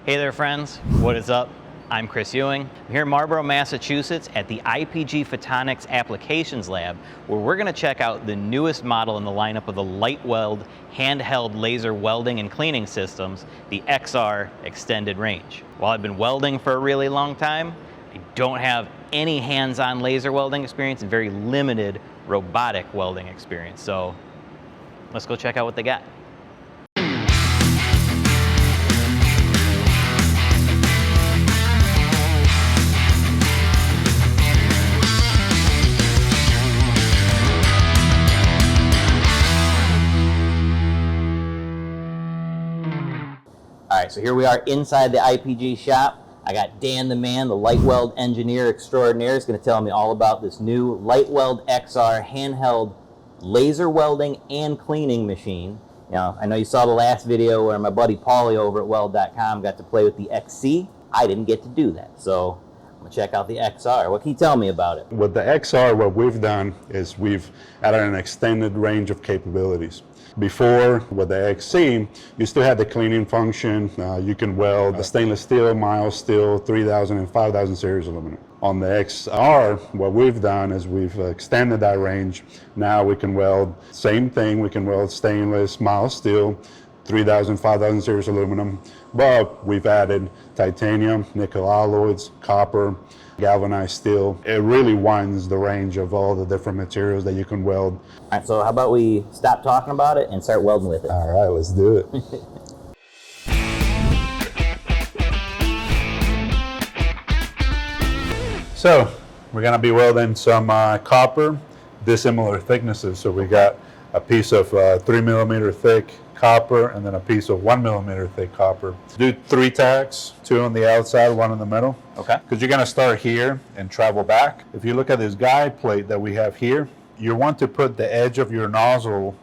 Hey there friends, what is up? I'm Chris Ewing. I'm here in Marlborough, Massachusetts at the IPG Photonics Applications Lab, where we're going to check out the newest model in the lineup of the LightWELD handheld laser welding and cleaning systems, the XR extended range. While I've been welding for a really long time, I don't have any hands-on laser welding experience and very limited robotic welding experience. So let's go check out what they got. All right, so here we are inside the IPG shop. I got Dan the man, the LightWELD engineer extraordinaire, is going to tell me all about this new LightWELD XR handheld laser welding and cleaning machine. I know you saw the last video where my buddy Paulie over at Weld.com got to play with the XC. I didn't get to do that, so I'm going to check out the XR. What can you tell me about it? With the XR, what we've done is we've added an extended range of capabilities. Before, with the XC, you still had the cleaning function. You can weld the stainless steel, mild steel, 3000 and 5000 series aluminum. On the XR, what we've done is we've extended that range. Now we can weld, same thing, we can weld stainless, mild steel, 3000, 5000 series aluminum, but we've added titanium, nickel alloys, copper, galvanized steel. It really widens the range of all the different materials that you can weld. All right, so how about we stop talking about it and start welding with it? All right, let's do it. So we're gonna be welding some copper, dissimilar thicknesses. So we got a piece of 3 millimeter thick copper and then a piece of 1 millimeter thick copper. Do 3 tacks, 2 on the outside, 1 in the middle. Okay. Because you're gonna start here and travel back. If you look at this guide plate that we have here, you want to put the edge of your nozzle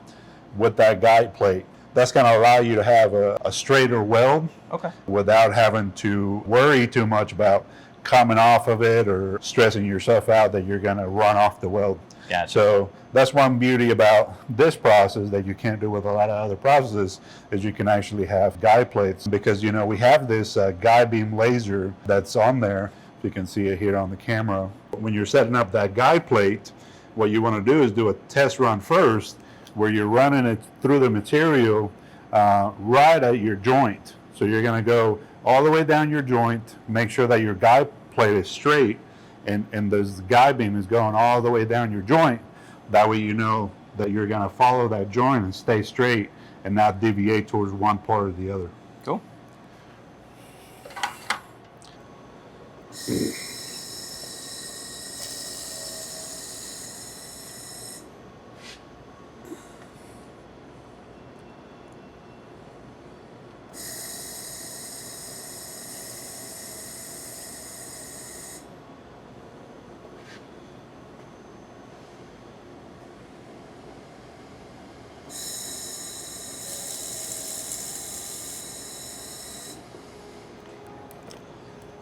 with that guide plate. That's gonna allow you to have a straighter weld. Okay. Without having to worry too much about coming off of it or stressing yourself out that you're gonna run off the weld. Gotcha. So that's one beauty about this process that you can't do with a lot of other processes, is you can actually have guide plates, because we have this guide beam laser that's on there. You can see it here on the camera. When you're setting up that guide plate, what you want to do is do a test run first, where you're running it through the material right at your joint. So you're going to go all the way down your joint, make sure that your guide plate is straight, and this guide beam is going all the way down your joint. That way you know that you're going to follow that joint and stay straight and not deviate towards one part or the other. Cool.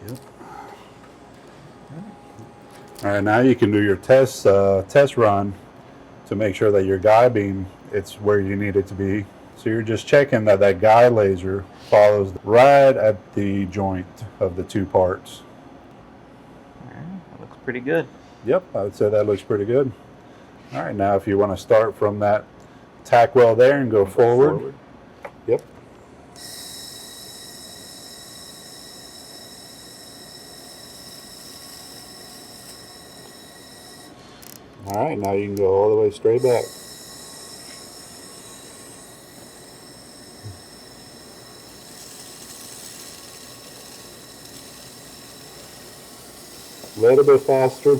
Yep. All right, now you can do your test run to make sure that your guide beam, it's where you need it to be. So you're just checking that that guide laser follows right at the joint of the 2 parts. All right, that looks pretty good. Yep, I would say that looks pretty good. All right, now if you want to start from that tack weld there and go forward. Yep. All right, now you can go all the way straight back. A little bit faster.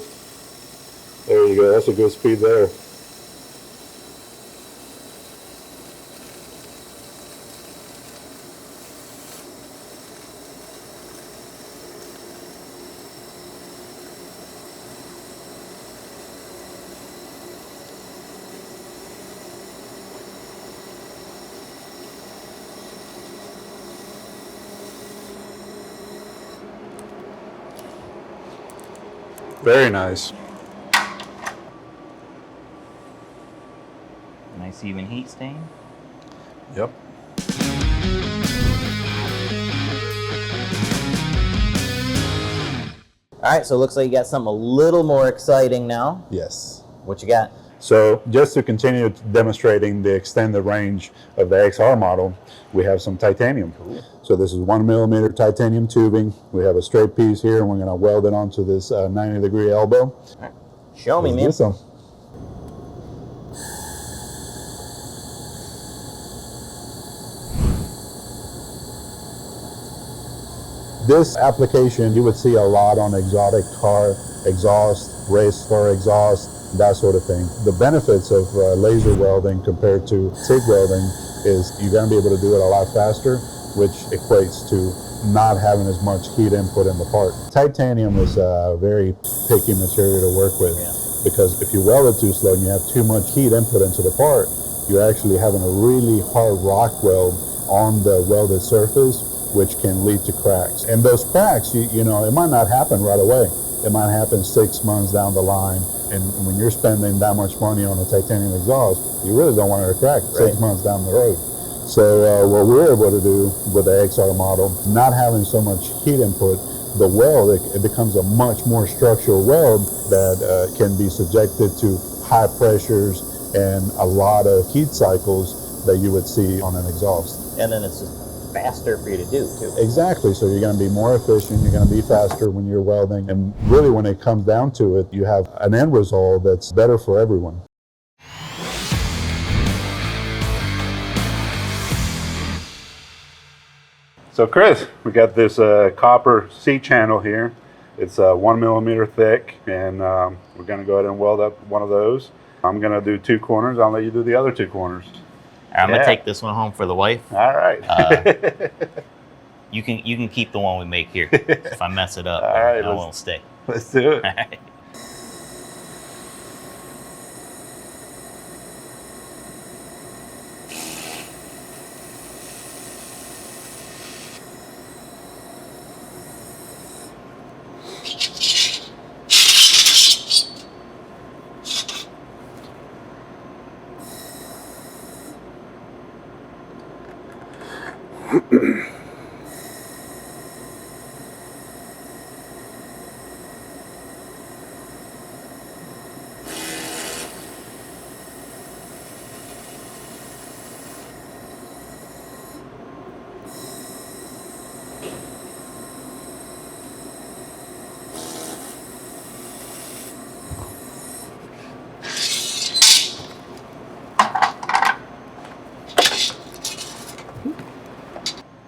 There you go, that's a good speed there. Very nice. Nice even heat stain. Yep. All right, so it looks like you got something a little more exciting now. Yes. What you got? So just to continue demonstrating the extended range of the XR model, we have some titanium. Ooh. So this is 1mm titanium tubing. We have a straight piece here, and we're going to weld it onto this 90-degree elbow. All right. Show me, man. Let's do some. This application you would see a lot on exotic car exhaust, race car exhaust, that sort of thing. The benefits of laser welding compared to TIG welding is you're going to be able to do it a lot faster, which equates to not having as much heat input in the part. Titanium is a very picky material to work with, because if you weld it too slow and you have too much heat input into the part, you're actually having a really hard rock weld on the welded surface, which can lead to cracks. And those cracks, you know, it might not happen right away. It might happen 6 months down the line. And when you're spending that much money on a titanium exhaust, you really don't want it to crack 6 months down the road. So what we're able to do with the XR model, not having so much heat input, the weld, it becomes a much more structural weld that can be subjected to high pressures and a lot of heat cycles that you would see on an exhaust. And then it's just faster for you to do too. Exactly. So you're going to be more efficient, you're going to be faster when you're welding, and really when it comes down to it, you have an end result that's better for everyone. So Chris, we got this copper C channel here. It's 1mm thick, and we're going to go ahead and weld up one of those. I'm going to do 2 corners. I'll let you do the other 2 corners. I'm gonna take this one home for the wife. All right. You can keep the one we make here. If I mess it up, all right, I won't stay. Let's do it. All right.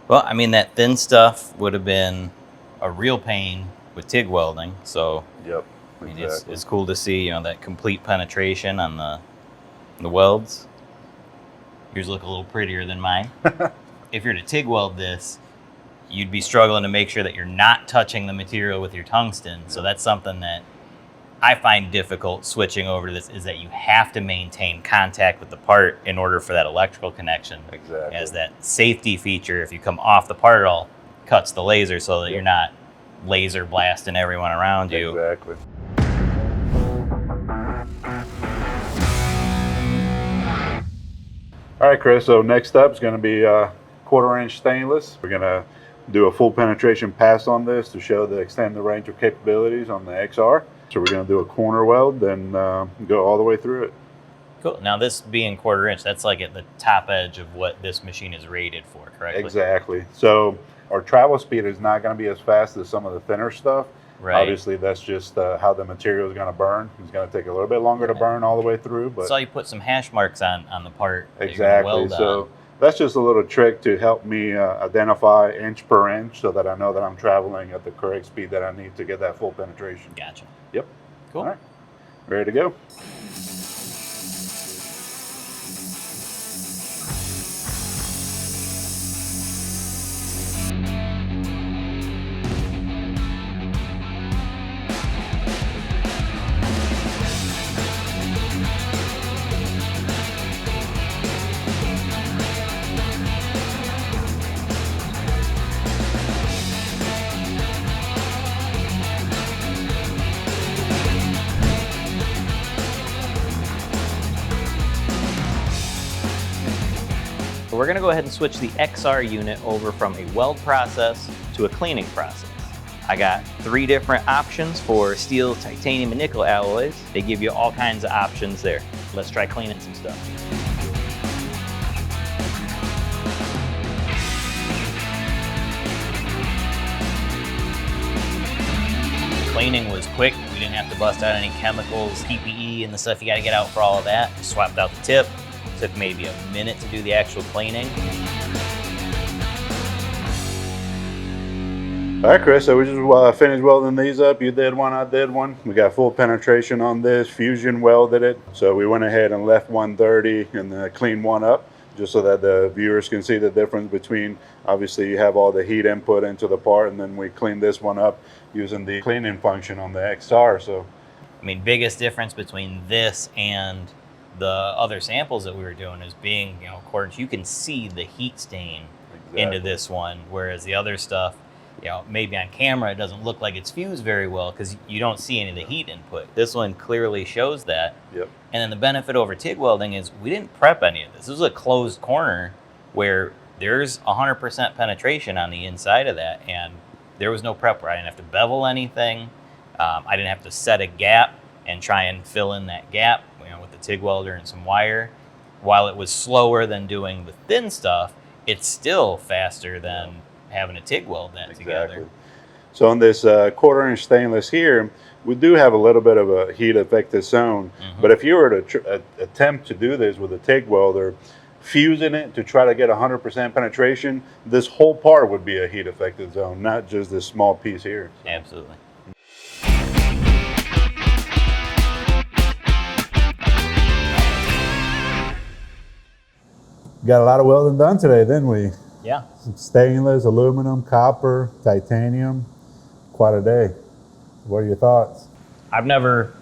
Well, I mean, that thin stuff would have been a real pain with TIG welding. So, Yep. I mean, Exactly. it's cool to see, you know, that complete penetration on the welds. Yours look a little prettier than mine. If you're to TIG weld this, you'd be struggling to make sure that you're not touching the material with your tungsten. So that's something that I find difficult switching over to this, is that you have to maintain contact with the part in order for that electrical connection. Exactly. As that safety feature, if you come off the part at all, cuts the laser so that you're not laser blasting everyone around you. Exactly. All right, Chris, so next up is going to be 1/4-inch stainless. We're going to do a full penetration pass on this to show the extended range of capabilities on the XR. So we're going to do a corner weld and go all the way through it. Cool. Now this being 1/4 inch, that's like at the top edge of what this machine is rated for, correct? Exactly. So our travel speed is not going to be as fast as some of the thinner stuff. Right. Obviously, that's just how the material is going to burn. It's going to take a little bit longer to burn all the way through. But so you put some hash marks on the part. exactly. So that's just a little trick to help me identify inch per inch, so that I know that I'm traveling at the correct speed that I need to get that full penetration. Gotcha. Yep. Cool. All right. Ready to go. So we're going to go ahead and switch the XR unit over from a weld process to a cleaning process. I got 3 different options for steel, titanium, and nickel alloys. They give you all kinds of options there. Let's try cleaning some stuff. Cleaning was quick. We didn't have to bust out any chemicals, PPE, and the stuff you gotta get out for all of that. Swapped out the tip. Took maybe a minute to do the actual cleaning. All right, Chris, so we just finished welding these up. You did one, I did one. We got full penetration on this, fusion welded it. So we went ahead and left one dirty and cleaned one up, just so that the viewers can see the difference between, obviously you have all the heat input into the part, and then we cleaned this one up using the cleaning function on the XR. So, I mean, biggest difference between this and the other samples that we were doing is being, you know, of course, you can see the heat stain into this one, whereas the other stuff, you know, maybe on camera it doesn't look like it's fused very well because you don't see any of the heat input. This one clearly shows that. Yep. And then the benefit over TIG welding is we didn't prep any of this. This was a closed corner where there's 100% penetration on the inside of that, and there was no prep where I didn't have to bevel anything. I didn't have to set a gap and try and fill in that gap, you know, with the TIG welder and some wire. While it was slower than doing the thin stuff, it's still faster than having a TIG weld that together. So on this 1/4" stainless here, we do have a little bit of a heat affected zone. But if you were to attempt to do this with a TIG welder, fusing it to try to get 100% penetration, this whole part would be a heat affected zone, not just this small piece here. So. Absolutely. Got a lot of welding done today, didn't we? Yeah. Stainless, aluminum, copper, titanium, quite a day. What are your thoughts? I've never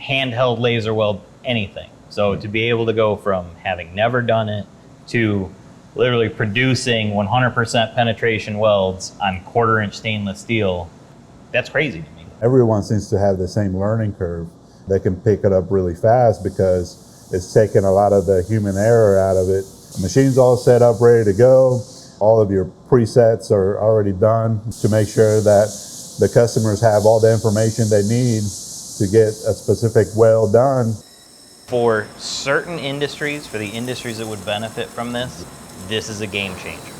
handheld laser weld anything. So to be able to go from having never done it to literally producing 100% penetration welds on 1/4" stainless steel, that's crazy to me. Everyone seems to have the same learning curve. They can pick it up really fast because it's taken a lot of the human error out of it. The machine's all set up, ready to go. All of your presets are already done to make sure that the customers have all the information they need to get a specific weld done. For certain industries, for the industries that would benefit from this, this is a game changer.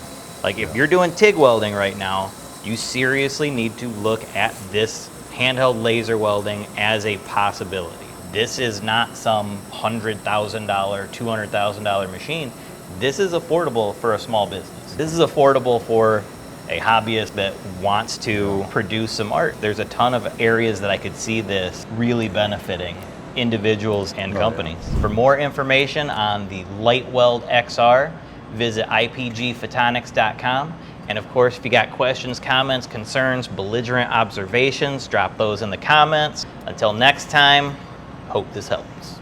Like if you're doing TIG welding right now, you seriously need to look at this handheld laser welding as a possibility. This is not some $100,000, $200,000 machine. This is affordable for a small business. This is affordable for a hobbyist that wants to produce some art. There's a ton of areas that I could see this really benefiting individuals and companies. For more information on the LightWELD XR, visit IPGphotonics.com. And of course, if you got questions, comments, concerns, belligerent observations, drop those in the comments. Until next time, hope this helps.